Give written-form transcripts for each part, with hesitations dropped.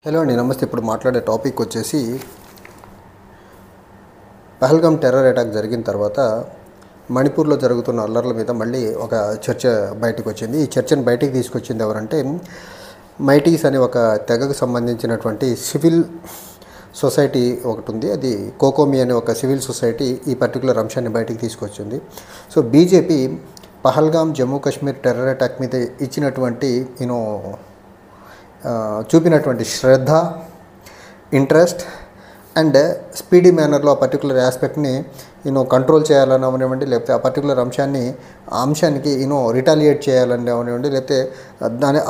Hello అండి, నమస్తే. ఇప్పుడు మాట్లాడే టాపిక్ వచ్చేసి పహల్గామ్ టెర్రర్ అటాక్ జరిగిన తర్వాత మణిపూర్లో జరుగుతున్న అల్లర్ల మీద మళ్ళీ ఒక చర్చ బయటకు వచ్చింది. ఈ చర్చను బయటికి తీసుకొచ్చింది ఎవరంటే మైటీస్ అనే ఒక తెగకు సంబంధించినటువంటి సివిల్ సొసైటీ ఒకటి ఉంది. అది కోకోమి అనే ఒక సివిల్ సొసైటీ ఈ పర్టికులర్ అంశాన్ని బయటికి తీసుకొచ్చింది. So BJP Pahalgam Jammu Kashmir terror attack మీద ఇచ్చినటువంటి చూపినటువంటి శ్రద్ధ, ఇంట్రెస్ట్ అండ్ స్పీడీ మేనర్లో ఆ పర్టికులర్ ఆస్పెక్ట్ని కంట్రోల్ చేయాలని అవనివ్వండి, లేకపోతే ఆ పర్టికులర్ అంశానికి రిటాలియేట్ చేయాలని అవనివ్వండి, లేకపోతే దాని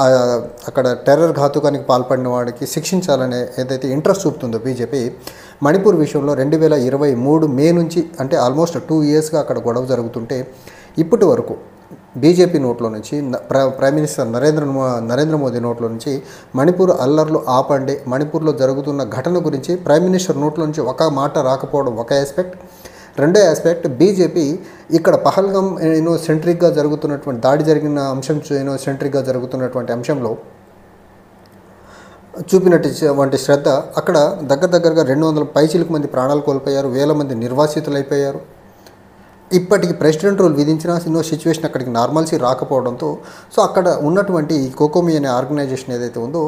అక్కడ టెర్రర్ ఘాతుకానికి పాల్పడిన వాడికి శిక్షించాలనే ఏదైతే ఇంట్రెస్ట్ చూపుతుందో బీజేపీ, మణిపూర్ విషయంలో 2023 మే నుంచి, అంటే ఆల్మోస్ట్ 2 ఇయర్స్గా అక్కడ గొడవ జరుగుతుంటే ఇప్పటి వరకు బీజేపీ నోట్లో నుంచి, ప్రైమ్ మినిస్టర్ నరేంద్ర మోదీ నోట్లో నుంచి మణిపూర్ అల్లర్లు ఆపండి, మణిపూర్లో జరుగుతున్న ఘటన గురించి ప్రైమ్ మినిస్టర్ నోట్లో నుంచి ఒక మాట రాకపోవడం ఒక ఆస్పెక్ట్. రెండో ఆస్పెక్ట్, బీజేపీ ఇక్కడ పహల్గామ్ సెంట్రిక్గా జరుగుతున్నటువంటి దాడి జరిగిన అంశం సెంట్రిక్గా జరుగుతున్నటువంటి అంశంలో చూపినటువంటి శ్రద్ధ, అక్కడ దగ్గరగా 200 పైచిలకు మంది ప్రాణాలు కోల్పోయారు, 1000 మంది నిర్వాసితులైపోయారు. ఇప్పటికి ప్రెసిడెంట్ రూల్ విధించిన సిచ్యువేషన్ అక్కడికి నార్మల్సీ రాకపోవడంతో సో అక్కడ ఉన్నటువంటి ఈ కోకోమి అనే ఆర్గనైజేషన్ ఏదైతే ఉందో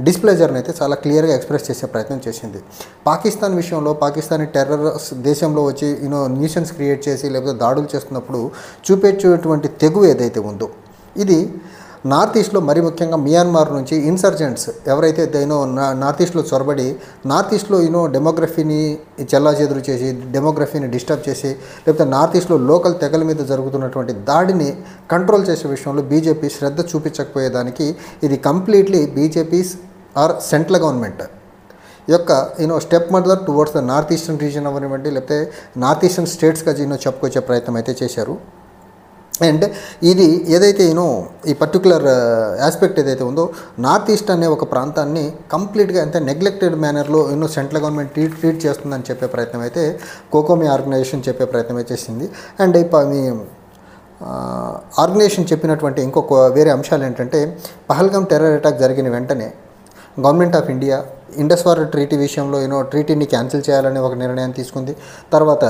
డిస్ప్లేజర్ని అయితే చాలా క్లియర్గా ఎక్స్ప్రెస్ చేసే ప్రయత్నం చేసింది. పాకిస్తాన్ విషయంలో పాకిస్తానీ టెర్రర్ దేశంలో వచ్చి న్యూసెన్స్ క్రియేట్ చేసి లేకపోతే దాడులు చేస్తున్నప్పుడు చూపేటువంటి తెగువ ఏదైతే ఉందో, ఇది నార్త్ ఈస్ట్లో మరీ ముఖ్యంగా మియాన్మార్ నుంచి ఇన్సర్జెంట్స్ ఎవరైతే నార్త్ ఈస్ట్లో చొరబడి నార్త్ ఈస్ట్లో డెమోగ్రఫీని చెల్లాచెదురు చేసి, డెమోగ్రఫీని డిస్టర్బ్ చేసి, లేకపోతే నార్త్ ఈస్ట్లో లోకల్ తెగల మీద జరుగుతున్నటువంటి దాడిని కంట్రోల్ చేసే విషయంలో బీజేపీ శ్రద్ధ చూపించకపోయేదానికి ఇది completely BJP's or central government యొక్క step mother towards the north eastern region అవనివ్వండి, లేకపోతే నార్త్ ఈస్టర్న్ స్టేట్స్గా చెప్పుకొచ్చే ప్రయత్నం అయితే చేశారు. అండ్ ఇది ఏదైతే ఈ పర్టికులర్ ఆస్పెక్ట్ ఏదైతే ఉందో, నార్త్ ఈస్ట్ అనే ఒక ప్రాంతాన్ని కంప్లీట్గా ఎంత నెగ్లెక్టెడ్ మేనర్లో సెంట్రల్ గవర్నమెంట్ ట్రీట్ చేస్తుందని చెప్పే ప్రయత్నం అయితే కోకోమి ఆర్గనైజేషన్ చెప్పే ప్రయత్నం అయితే చేసింది. అండ్ మీ ఆర్గనైజేషన్ చెప్పినటువంటి ఇంకొక వేరే అంశాలు ఏంటంటే, పహల్గామ్ టెర్రర్ అటాక్ జరిగిన వెంటనే government of India Indus water treaty విషయంలో ట్రీటీని క్యాన్సిల్ చేయాలనే ఒక నిర్ణయం తీసుకుంది. తర్వాత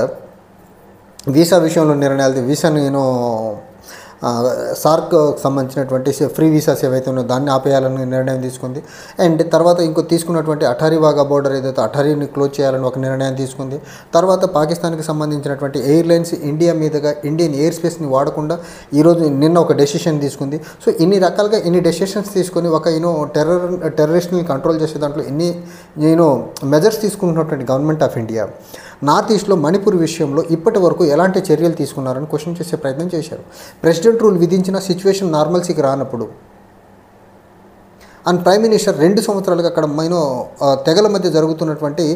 వీసా విషయంలో నిర్ణయాలు, వీసాను సార్క్ సంబంధించినటువంటి ఫ్రీ వీసాస్ ఏవైతే ఉన్నాయో దాన్ని ఆపేయాలని నిర్ణయం తీసుకుంది. అండ్ తర్వాత తీసుకున్నటువంటి అఠారీ వాగా బోర్డర్ ఏదైతే అఠారీని క్లోజ్ చేయాలని ఒక నిర్ణయం తీసుకుంది. తర్వాత పాకిస్తాన్కి సంబంధించినటువంటి ఎయిర్లైన్స్ ఇండియా మీదుగా ఇండియన్ ఎయిర్ స్పేస్ని వాడకుండా నిన్న ఒక డెసిషన్ తీసుకుంది. సో ఇన్ని రకాలుగా ఇన్ని డెసిషన్స్ తీసుకొని ఒక టెర్రరిస్ట్ని కంట్రోల్ చేసే దాంట్లో ఇన్ని మెజర్స్ తీసుకుంటున్నటువంటి గవర్నమెంట్ ఆఫ్ ఇండియా నార్త్ ఈస్ట్లో మణిపూర్ విషయంలో ఇప్పటి వరకు ఎలాంటి చర్యలు తీసుకున్నారని క్వశ్చన్ చేసే ప్రయత్నం చేశారు. ప్రెసిడెంట్ రూల్ విధించిన సిచ్యువేషన్ నార్మల్సీకి రానప్పుడు అండ్ ప్రైమ్ మినిస్టర్ 2 సంవత్సరాలుగా అక్కడ తెగల మధ్య జరుగుతున్నటువంటి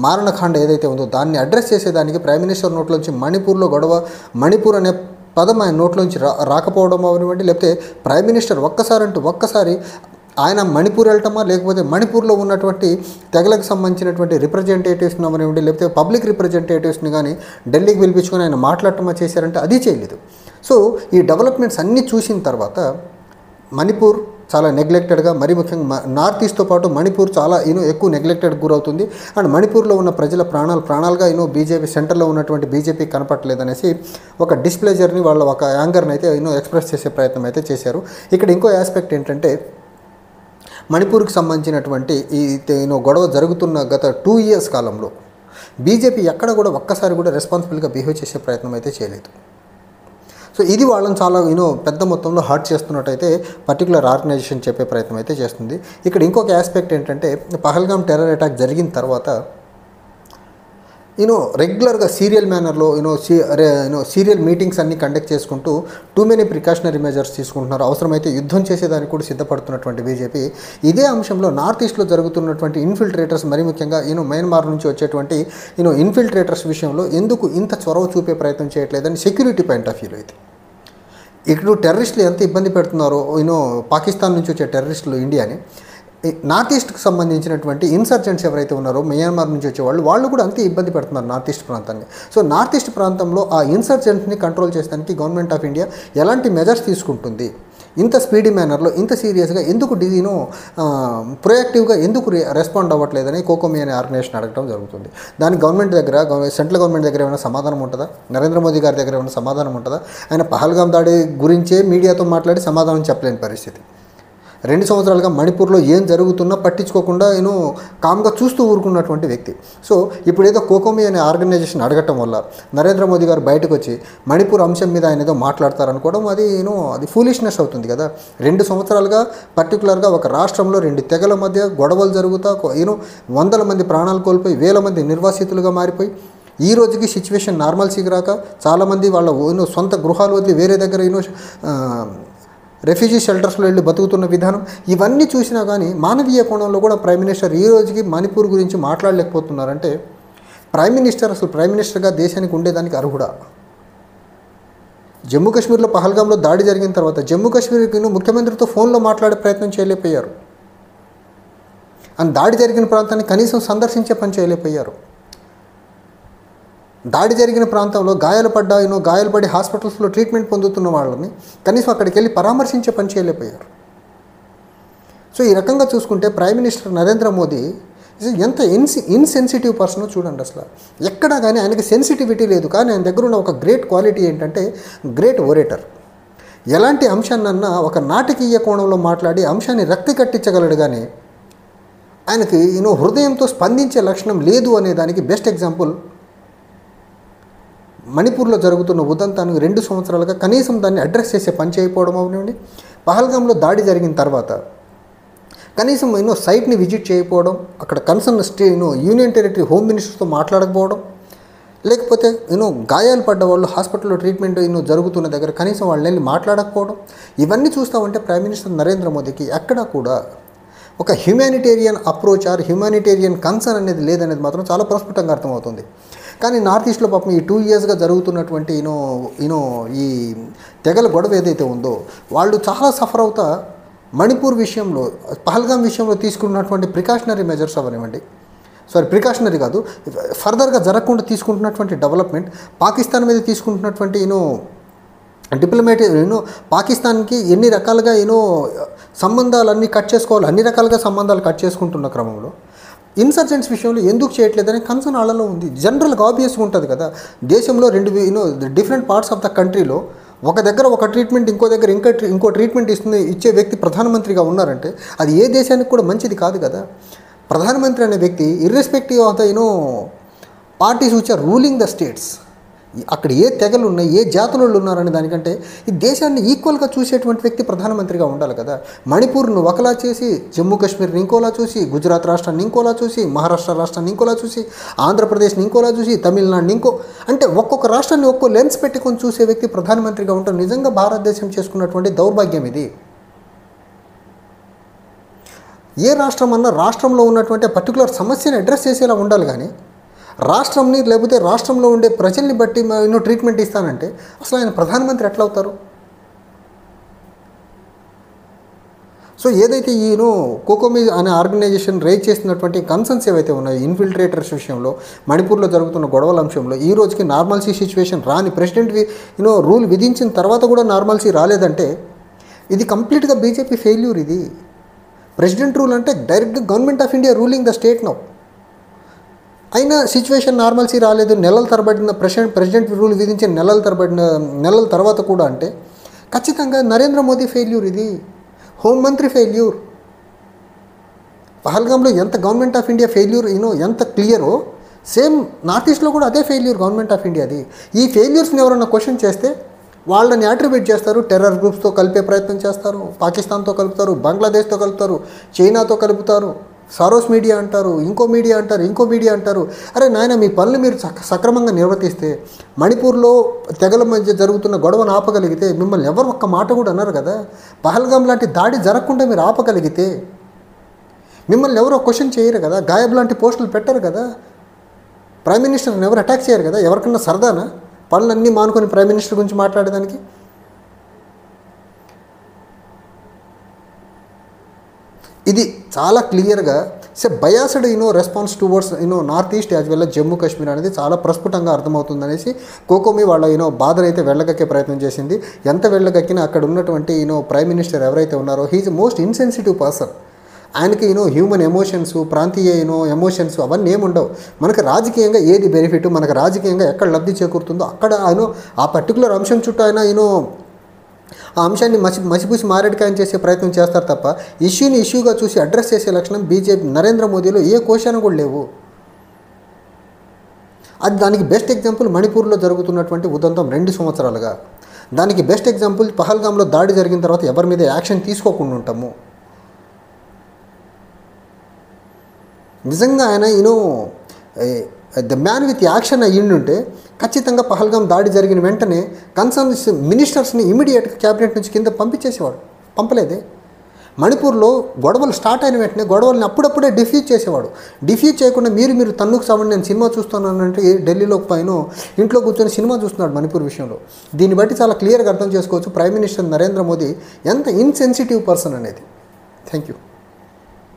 మారణకాండ ఏదైతే ఉందో దాన్ని అడ్రస్ చేసేదానికి ప్రైమ్ మినిస్టర్ నోట్లోంచి మణిపూర్లో గొడవ, మణిపూర్ అనే పదం ఆయన నోట్లోంచి రాకపోవడం అవనివ్వండి, లేకపోతే ప్రైమ్ మినిస్టర్ ఒక్కసారి ఆయన మణిపూర్ వెళ్ళటమా, లేకపోతే మణిపూర్లో ఉన్నటువంటి తెగలకు సంబంధించినటువంటి రిప్రజెంటేటివ్స్ని అవనివ్వండి, లేకపోతే పబ్లిక్ రిప్రజెంటేటివ్స్ని కానీ ఢిల్లీకి పిలిపించుకొని ఆయన మాట్లాడటమా చేశారంటే అది చేయలేదు. సో ఈ డెవలప్మెంట్స్ అన్నీ చూసిన తర్వాత మణిపూర్ చాలా నెగ్లెక్టెడ్గా, మరీ ముఖ్యంగా నార్త్ ఈస్ట్తో పాటు మణిపూర్ చాలా ఎక్కువ నెగ్లెక్టెడ్కి గురవుతుంది. అండ్ మణిపూర్లో ఉన్న ప్రజల ప్రాణాలుగా బీజేపీ సెంటర్లో ఉన్నటువంటి బీజేపీ కనపట్లేదనేసి ఒక డిస్ప్లేజర్ని వాళ్ళ ఒక యాంగర్ని అయితే ఎక్స్ప్రెస్ చేసే ప్రయత్నం అయితే చేశారు. ఇక్కడ ఇంకో ఆస్పెక్ట్ ఏంటంటే, మణిపూర్కి సంబంధించినటువంటి ఈ గొడవ జరుగుతున్న గత 2 ఇయర్స్ కాలంలో బీజేపీ ఎక్కడ కూడా ఒక్కసారి కూడా రెస్పాన్సిబుల్గా బిహేవ్ చేసే ప్రయత్నం అయితే చేయలేదు. సో ఇది వాళ్ళని చాలా పెద్ద మొత్తంలో హర్ట్ చేస్తున్నట్టయితే పర్టికులర్ ఆర్గనైజేషన్ చెప్పే ప్రయత్నం అయితే చేస్తుంది. ఇక్కడ ఇంకొక ఆస్పెక్ట్ ఏంటంటే, పహల్గామ్ టెర్రర్ అటాక్ జరిగిన తర్వాత రెగ్యులర్గా సీరియల్ మేనర్లో సీరియల్ మీటింగ్స్ అన్నీ కండక్ట్ చేసుకుంటూ టూ మెనీ ప్రికాషనరీ మెజర్స్ తీసుకుంటున్నారు. అవసరమైతే యుద్ధం చేసేదానికి కూడా సిద్ధపడుతున్నటువంటి బీజేపీ ఇదే అంశంలో నార్త్ ఈస్ట్లో జరుగుతున్నటువంటి ఇన్ఫిల్ట్రేటర్స్, మరీ ముఖ్యంగా మయన్మార్ నుంచి వచ్చేటువంటి ఇన్ఫిల్ట్రేటర్స్ విషయంలో ఎందుకు ఇంత చొరవ చూపే ప్రయత్నం చేయట్లేదని సెక్యూరిటీ పాయింట్ ఆఫ్ వ్యూలో అయితే ఇక్కడ టెర్రరిస్టులు ఎంత ఇబ్బంది పెడుతున్నారో పాకిస్తాన్ నుంచి వచ్చే టెర్రరిస్టులు ఇండియాని, నార్త్ ఈస్ట్కి సంబంధించినటువంటి ఇన్సర్జెంట్స్ ఎవరైతే ఉన్నారో మియాన్మార్ నుంచి వచ్చేవాళ్ళు వాళ్ళు కూడా అంతే ఇబ్బంది పెడుతున్నారు నార్త్ ఈస్ట్ ప్రాంతాన్ని. సో నార్త్ ఈస్ట్ ప్రాంతంలో ఆ ఇన్సర్జెంట్స్ని కంట్రోల్ చేయడానికి గవర్నమెంట్ ఆఫ్ ఇండియా ఎలాంటి మెజర్స్ తీసుకుంటుంది, ఇంత స్పీడీ మేనర్లో ఇంత సీరియస్గా ఎందుకు ప్రొయాక్టివ్గా ఎందుకు రెస్పాండ్ అవ్వట్లేదని కోకోమి అనే ఆర్గనైజేషన్ అడగడం జరుగుతుంది. దానికి గవర్నమెంట్ దగ్గర సెంట్రల్ గవర్నమెంట్ దగ్గర ఏమైనా సమాధానం ఉంటుందా? నరేంద్ర మోదీ గారి దగ్గర ఏమైనా సమాధానం ఉంటుందా? ఆయన పహల్గామ్ దాడి గురించే మీడియాతో మాట్లాడి సమాధానం చెప్పలేని పరిస్థితి. 2 సంవత్సరాలుగా మణిపూర్లో ఏం జరుగుతున్నా పట్టించుకోకుండా కామ్గా చూస్తూ ఊరుకున్నటువంటి వ్యక్తి. సో ఇప్పుడు ఏదో కోకోమి అనే ఆర్గనైజేషన్ అడగటం వల్ల నరేంద్ర మోదీ గారు బయటకు వచ్చి మణిపూర్ అంశం మీద ఆయన ఏదో మాట్లాడతారనుకోవడం అది ఫూలిష్నెస్ అవుతుంది కదా. 2 సంవత్సరాలుగా పర్టికులర్గా ఒక రాష్ట్రంలో 2 తెగల మధ్య గొడవలు జరుగుతా వందల మంది ప్రాణాలు కోల్పోయి వేల మంది నిర్వాసితులుగా మారిపోయి ఈ రోజుకి సిచ్యువేషన్ నార్మల్సీకి రాక చాలామంది వాళ్ళ సొంత గృహాలు వదిలి వేరే దగ్గర రెఫ్యూజీ షెల్టర్స్లో వెళ్ళి బతుకుతున్న విధానం ఇవన్నీ చూసినా కానీ మానవీయ కోణంలో కూడా ప్రైమ్ మినిస్టర్ ఈ రోజుకి మణిపూర్ గురించి మాట్లాడలేకపోతున్నారంటే ప్రైమ్ మినిస్టర్గా దేశానికి ఉండేదానికి అర్హుడా? జమ్మూ కాశ్మీర్లో పహల్గామ్లో దాడి జరిగిన తర్వాత జమ్మూ కాశ్మీర్కి ముఖ్యమంత్రితో ఫోన్లో మాట్లాడే ప్రయత్నం చేయలేకపోయారు. అండ్ దాడి జరిగిన ప్రాంతాన్ని కనీసం సందర్శించే పని చేయలేకపోయారు. దాడి జరిగిన ప్రాంతంలో గాయాలు పడి హాస్పిటల్స్లో ట్రీట్మెంట్ పొందుతున్న వాళ్ళని కనీసం అక్కడికి వెళ్ళి పరామర్శించే పని చేయలేకపోయారు. సో ఈ రకంగా చూసుకుంటే ప్రైమ్ మినిస్టర్ నరేంద్ర మోదీ ఎంత ఇన్సెన్సిటివ్ పర్సనో చూడండి. అసలు ఎక్కడా కానీ ఆయనకి సెన్సిటివిటీ లేదు. కానీ ఆయన దగ్గర ఉన్న ఒక గ్రేట్ క్వాలిటీ ఏంటంటే గ్రేట్ ఓరేటర్. ఎలాంటి అంశాన్నన్నా ఒక నాటకీయ కోణంలో మాట్లాడి అంశాన్ని రక్తి కట్టించగలడు. కానీ ఆయనకి హృదయంతో స్పందించే లక్షణం లేదు అనే దానికి బెస్ట్ ఎగ్జాంపుల్ మణిపూర్లో జరుగుతున్న ఉదంతానికి 2 సంవత్సరాలుగా కనీసం దాన్ని అడ్రస్ చేసే పని చేయకపోవడం అవనివ్వండి, పహల్గామ్లో దాడి జరిగిన తర్వాత కనీసం సైట్ని విజిట్ చేయకపోవడం, అక్కడ కన్సర్న్ యూనియన్ టెరిటరీ హోమ్ మినిస్టర్తో మాట్లాడకపోవడం, లేకపోతే గాయాలు పడ్డ వాళ్ళు హాస్పిటల్లో ట్రీట్మెంట్ జరుగుతున్న దగ్గర కనీసం వాళ్ళు వెళ్ళి మాట్లాడకపోవడం, ఇవన్నీ చూస్తామంటే ప్రైమ్ మినిస్టర్ నరేంద్ర మోదీకి ఎక్కడా కూడా ఒక humanitarian approach or humanitarian concern అనేది లేదనేది మాత్రం చాలా ప్రస్ఫుటంగా అర్థమవుతుంది. కానీ నార్త్ ఈస్ట్లో పాపం ఈ 2 ఇయర్స్గా జరుగుతున్నటువంటి ఈ తెగల గొడవ ఏదైతే ఉందో వాళ్ళు చాలా సఫర్ అవుతా మణిపూర్ విషయంలో పహల్గామ్ విషయంలో తీసుకున్నటువంటి ప్రికాషనరీ మెజర్స్ అవనివ్వండి, ప్రికాషనరీ కాదు, ఫర్దర్గా జరగకుండా తీసుకుంటున్నటువంటి డెవలప్మెంట్, పాకిస్తాన్ మీద తీసుకుంటున్నటువంటి డిప్లొమాటిక్ పాకిస్తాన్కి ఎన్ని రకాలుగా సంబంధాలన్నీ కట్ చేసుకోవాలి, అన్ని రకాలుగా సంబంధాలు కట్ చేసుకుంటున్న క్రమంలో ఇన్సర్జెంట్స్ విషయంలో ఎందుకు చేయట్లేదని కన్సర్న్ వాళ్ళలో ఉంది. జనరల్గా ఆబ్వియస్గా ఉంటుంది కదా. దేశంలో 2 డిఫరెంట్ పార్ట్స్ ఆఫ్ ద కంట్రీలో ఒక దగ్గర ఒక ట్రీట్మెంట్ ఇంకో దగ్గర ఇంకో ట్రీట్మెంట్ ఇచ్చే వ్యక్తి ప్రధానమంత్రిగా ఉన్నారంటే అది ఏ దేశానికి కూడా మంచిది కాదు కదా. ప్రధానమంత్రి అనే వ్యక్తి irrespective of the parties which are ruling the states, అక్కడ ఏ తెగలు ఉన్నాయి, ఏ జాతులు ఉన్నారనే దానికంటే ఈ దేశాన్ని ఈక్వల్గా చూసేటువంటి వ్యక్తి ప్రధానమంత్రిగా ఉండాలి కదా. మణిపూర్ను ఒకలా చేసి జమ్మూ కాశ్మీర్ని ఇంకోలా చూసి, గుజరాత్ రాష్ట్రాన్ని ఇంకోలా చూసి, మహారాష్ట్ర రాష్ట్రాన్ని ఇంకోలా చూసి, ఆంధ్రప్రదేశ్ని ఇంకోలా చూసి, తమిళనాడుని అంటే ఒక్కొక్క రాష్ట్రాన్ని ఒక్కో లెన్స్ పెట్టుకొని చూసే వ్యక్తి ప్రధానమంత్రిగా ఉంటారు. నిజంగా భారతదేశం చేసుకున్నటువంటి దౌర్భాగ్యం ఇది. ఏ రాష్ట్రం అన్నా రాష్ట్రంలో ఉన్నటువంటి పర్టికులర్ సమస్యని అడ్రస్ చేసేలా ఉండాలి. కానీ రాష్ట్రంని లేకపోతే రాష్ట్రంలో ఉండే ప్రజల్ని బట్టి ట్రీట్మెంట్ ఇస్తానంటే అసలు ఆయన ప్రధానమంత్రి ఎట్లా అవుతారు? సో ఏదైతే కోకోమి అనే ఆర్గనైజేషన్ రేజ్ చేసినటువంటి కన్సర్న్స్ ఏవైతే ఉన్నాయో ఇన్ఫిల్ట్రేటర్స్ విషయంలో, మణిపూర్లో జరుగుతున్న గొడవల అంశంలో ఈ రోజుకి నార్మల్సీ సిచ్యువేషన్ రాని ప్రెసిడెంట్ రూల్ విధించిన తర్వాత కూడా నార్మల్సీ రాలేదంటే ఇది కంప్లీట్గా బీజేపీ ఫెయిల్యూర్. ఇది ప్రెసిడెంట్ రూల్ అంటే డైరెక్ట్గా government of India ruling the state now. అయినా సిచ్యువేషన్ నార్మల్సీ రాలేదు, నెలల తరబడిన ప్రెసిడెంట్ రూల్ విధించిన నెలల తర్వాత కూడా అంటే ఖచ్చితంగా నరేంద్ర మోదీ ఫెయిల్యూర్. ఇది హోంమంత్రి ఫెయిల్యూర్. పహల్గామ్లో ఎంత గవర్నమెంట్ ఆఫ్ ఇండియా ఫెయిల్యూర్ ఎంత క్లియరో సేమ్ నార్త్ ఈస్ట్లో కూడా అదే ఫెయిల్యూర్ గవర్నమెంట్ ఆఫ్ ఇండియాది. ఈ ఫెయిల్యూర్స్ని ఎవరైనా క్వశ్చన్ చేస్తే వాళ్ళని అట్రిబ్యూట్ చేస్తారు, టెర్రర్ గ్రూప్స్తో కలిపే ప్రయత్నం చేస్తారు, పాకిస్తాన్తో కలుపుతారు, బంగ్లాదేశ్తో కలుపుతారు, చైనాతో కలుపుతారు, సారోస్ మీడియా అంటారు, ఇంకో మీడియా అంటారు. అరే నాయన, మీ పనులు మీరు సక్రమంగా నిర్వర్తిస్తే మణిపూర్లో తెగల మధ్య జరుగుతున్న గొడవను ఆపగలిగితే మిమ్మల్ని ఎవరు ఒక్క మాట కూడా అన్నారు కదా. పహల్గామ్ లాంటి దాడి జరగకుండా మీరు ఆపగలిగితే మిమ్మల్ని ఎవరో క్వశ్చన్ చేయరు కదా, గాయబ్ లాంటి పోస్టులు పెట్టరు కదా, ప్రైమ్ మినిస్టర్ని ఎవరు అటాక్ చేయరు కదా. ఎవరికన్నా సరదానా పనులన్నీ మానుకొని ప్రైమ్ మినిస్టర్ గురించి మాట్లాడేదానికి? ఇది చాలా క్లియర్గా biased response towards north east as well Jammu Kashmir అనేది చాలా ప్రస్ఫుటంగా అర్థమవుతుందనేసి కోకోమి వాళ్ళ బాధను అయితే వెళ్ళగక్కే ప్రయత్నం చేసింది. ఎంత వెళ్ళగక్కినా అక్కడ ఉన్నటువంటి ప్రైమ్ మినిస్టర్ ఎవరైతే ఉన్నారో హీఈస్ మోస్ట్ ఇన్సెన్సిటివ్ పర్సన్. ఆయనకి హ్యూమన్ ఎమోషన్స్, ప్రాంతీయ ఎమోషన్స్ అవన్నీ ఏముండవు. మనకు రాజకీయంగా ఏది బెనిఫిట్, మనకు రాజకీయంగా ఎక్కడ లబ్ధి చేకూరుతుందో అక్కడ ఆ పర్టికులర్ అంశం చుట్టూ ఆ అంశాన్ని మసిపూసి మారేడుకాయం చేసే ప్రయత్నం చేస్తారు తప్ప ఇష్యూని ఇష్యూగా చూసి అడ్రస్ చేసే లక్షణం బీజేపీ నరేంద్ర మోదీలో ఏ కోశాన కూడా లేవు. అది దానికి బెస్ట్ ఎగ్జాంపుల్ మణిపూర్లో జరుగుతున్నటువంటి ఉదంతం 2 సంవత్సరాలుగా. దానికి బెస్ట్ ఎగ్జాంపుల్ పహల్గామ్లో దాడి జరిగిన తర్వాత ఎవరి మీద యాక్షన్ తీసుకోకుండా ఉంటాము. నిజంగా ఆయన ద మ్యాన్ విత్ యాక్షన్ అయ్యిండుంటే ఖచ్చితంగా పహల్గామ్ దాడి జరిగిన వెంటనే కన్సర్న్ మినిస్టర్స్ని ఇమీడియట్గా క్యాబినెట్ నుంచి కింద పంపించేసేవాడు. పంపలేదే. మణిపూర్లో గొడవలు స్టార్ట్ అయిన వెంటనే గొడవల్ని అప్పుడప్పుడే డిఫ్యూజ్ చేసేవాడు. డిఫ్యూజ్ చేయకుండా మీరు తన్నుకు సావండి, నేను సినిమా చూస్తున్నానంటే ఢిల్లీలో పైన ఇంట్లో కూర్చొని సినిమా చూస్తున్నాడు మణిపూర్ విషయంలో. దీన్ని బట్టి చాలా క్లియర్గా అర్థం చేసుకోవచ్చు ప్రైమ్ మినిస్టర్ నరేంద్ర మోదీ ఎంత ఇన్సెన్సిటివ్ పర్సన్ అనేది. Thank you.